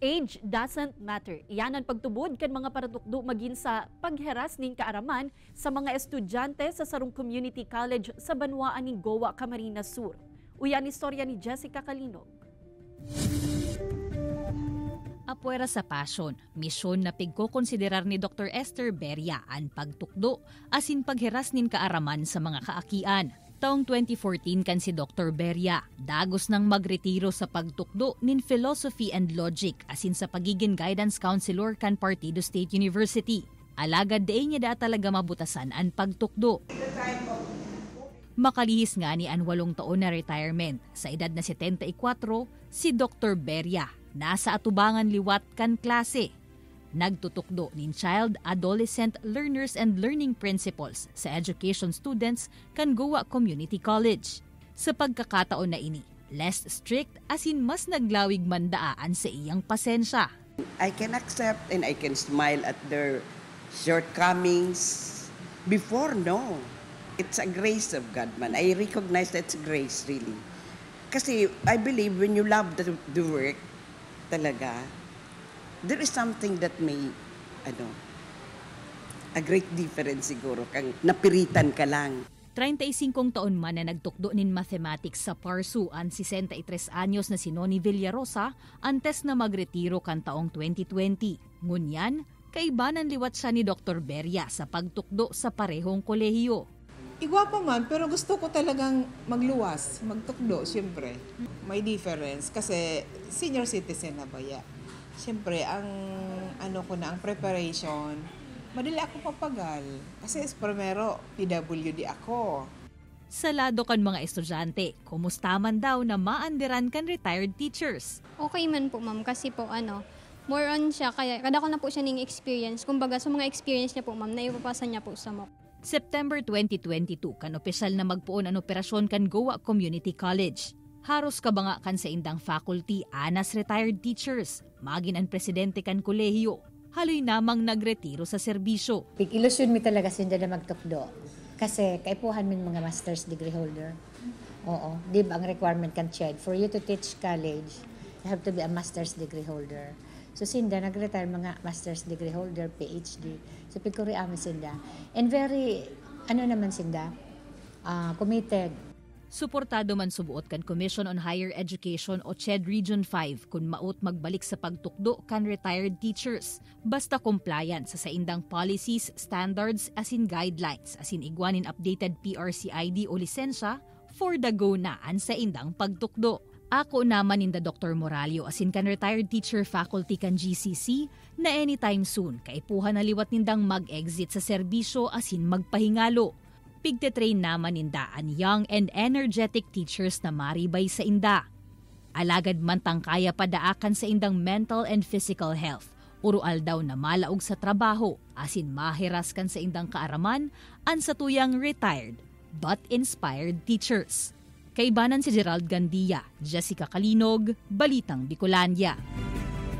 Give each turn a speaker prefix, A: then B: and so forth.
A: Age doesn't matter. Iyan ang pagtubod kan mga paratukdo magin sa pagheras ning kaaraman sa mga estudyante sa Sarong Community College sa Banwaan ning Goa, Camarines Sur. Uyan istorya ni Jessica Kalinog.
B: Apuera sa passion, misyon na pigkokonsiderar ni Dr. Esther Beria ang pagtukdo asin pagheras nin kaaraman sa mga kaakian. Taong 2014 kan si Dr. Beria, dagos nang magretiro sa pagtukdo nin Philosophy and Logic asin sa pagiging guidance counselor kan Partido State University. Alagad daing niya da talaga mabutasan ang pagtukdo. Makalihis nga ni ang 8 taon na retirement. Sa edad na 74, si Dr. Beria nasa atubangan liwat kan klase. Nagtutukdo nin Child, Adolescent, Learners and Learning Principles sa education students kan Goa Community College. Sa pagkakataon na ini, less strict asin mas naglawig mandaan sa iyang pasensya.
C: I can accept and I can smile at their shortcomings. Before, no. It's a grace of God, man. I recognize that's grace, really. Kasi I believe when you love the work, talaga, there is something that may, a great difference siguro, kang napiritan ka lang.
B: 35 taon man na nagtukdo nin mathematics sa PARSU ang 63 anyos na si Noni Villarosa antes na magretiro kan taong 2020. Ngunyan, kaibanan liwat siya ni Dr. Beria sa pagtukdo sa parehong kolehiyo.
D: Igwapa man, pero gusto ko talagang magluwas, magtukdo, siyempre. May difference kasi senior citizen na baya. Siyempre, ang preparation, madali ako papagal. Kasi primero, PWD ako.
B: Sa lado kan mga estudyante, kumusta man daw na maandiran kan retired teachers?
E: Okay man po ma'am, kasi po more on siya, kaya kada ko na po siya ning experience. Kumbaga sa mga experience niya po ma'am, naipapasa niya po sa MOOC.
B: September 2022, kan opisyal na magpuon ang operasyon kan Goa Community College. Haros kabanga kan sa indang faculty anas retired teachers, magin ang presidente kan kolehiyo, haloy namang nagretiro sa serbisyo.
F: Ilusyon mi talaga sinda na magtukdo. Kasi kaipuhan min mga master's degree holder. Oo, di ba ang requirement kan CHED, for you to teach college, you have to be a master's degree holder. So sinda nag-retire mga master's degree holder, PhD. So pigkuri amin sinda. And very, sinda, committed.
B: Suportado man subuot kan Commission on Higher Education o CHED Region 5 kung maut magbalik sa pagtukdo kan retired teachers. Basta compliant sa saindang policies, standards, asin guidelines, asin igwanin updated PRCID o lisensya, for the go na an sa indang pagtukdo. Ako naman inda Dr. Moralio asin kan retired teacher faculty kan GCC na anytime soon kaipuhan na liwat nindang mag-exit sa serbisyo asin magpahingalo. Pigte-train naman ninda ang young and energetic teachers na maribay sa inda. Alagad man tangkaya padaakan sa indang mental and physical health. Urual daw na malaog sa trabaho asin mahiras kan sa indang kaaraman an sa tuyang retired but inspired teachers. Kaibanan si Gerald Gandia, Jessica Kalinog, Balitang Bicolandia.